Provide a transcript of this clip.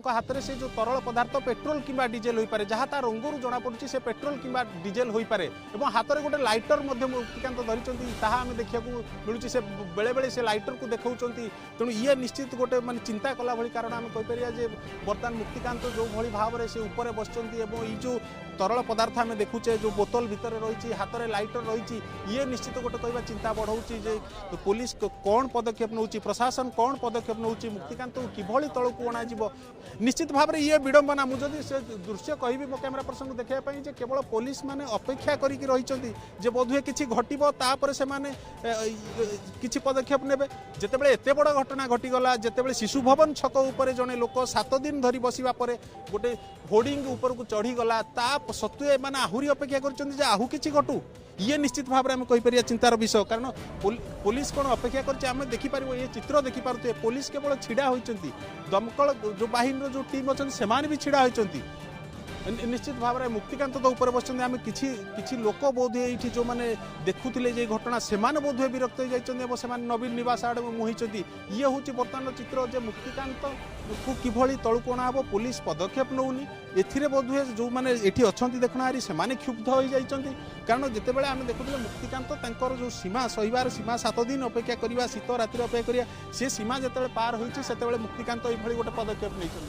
हाथ में से जो तरल पदार्थ पेट्रोल किंबा डीजेल हो पारे जहाँ तार रंगरू जना पड़ी से पेट्रोल किंबा डीजेल हो पारे और हाथ में गोटे लाइटर मुक्तिकांत धरी आम देखा मिलूँ से बेले बेले से लाइटर को देखा तेणु ये निश्चित गोटे मानते चिंता कला भाई कारण आम कहीपर बर्तमान मुक्तिकांत जो भाई भाव में से ऊपर बस जो तरल पदार्थ आम देखुचे जो बोतल भितर रही हाथ में लाइटर रही ये निश्चित गोटे कह चिंता बढ़ाऊँगी पुलिस कौन पदक्षेप नौ प्रशासन कौन पदक्षेप नौ मुक्तिकांत को किभली तल को अणाज निश्चित भाव में ये विडंबना मुझे से दृश्य कहि मो कैमेरा पर्सन देखापी केवल पुलिस माने अपेक्षा करी बोधुए किसी घटपर से किसी पदक्षेप ने जितेबाला एत बड़ घटना घटीगला जितेबाला शिशु भवन छक उपर जड़े लोक 7 दिन धरी बसवा गोटे होर्डिंग ऊपर को चढ़ीगला सत्वे मैंने आहरी अपेक्षा कर आहू किसी घटू ये निश्चित भाव में आम कहीपर चिंतार विषय कारण पुलिस कौन अपेक्षा कर देखिपर ये चित्र देखिपे पुलिस केवल छिड़ा होती दमकल जो बाहिनी जो टीम अच्छा से भी छिड़ा होती निश्चित भाव में मुक्तिकांत तो ऊपर बस आम कि लोक बोधे ये जो मैंने देखुले जे घटना से बोधे विरक्त हो नवीन निवास आड़े मुहिंट ये हूँ बर्तमान चित्र जे मुक्तिकांत को किभली तलू को अणाब पुलिस पदक्षेप नौनी ए बोधे जो मैंने ये अच्छा देखना से क्षुब्ध हो जाती कारण जितेबाला आम देखुले मुक्तिकांत जो सीमा सहीबार सीमा 7 दिन अपेक्षा करवा शीत राति अपेक्षा करा सी सीमा जिते पार होती मुक्तिकांत ये गोटे पदक्षेप नहीं।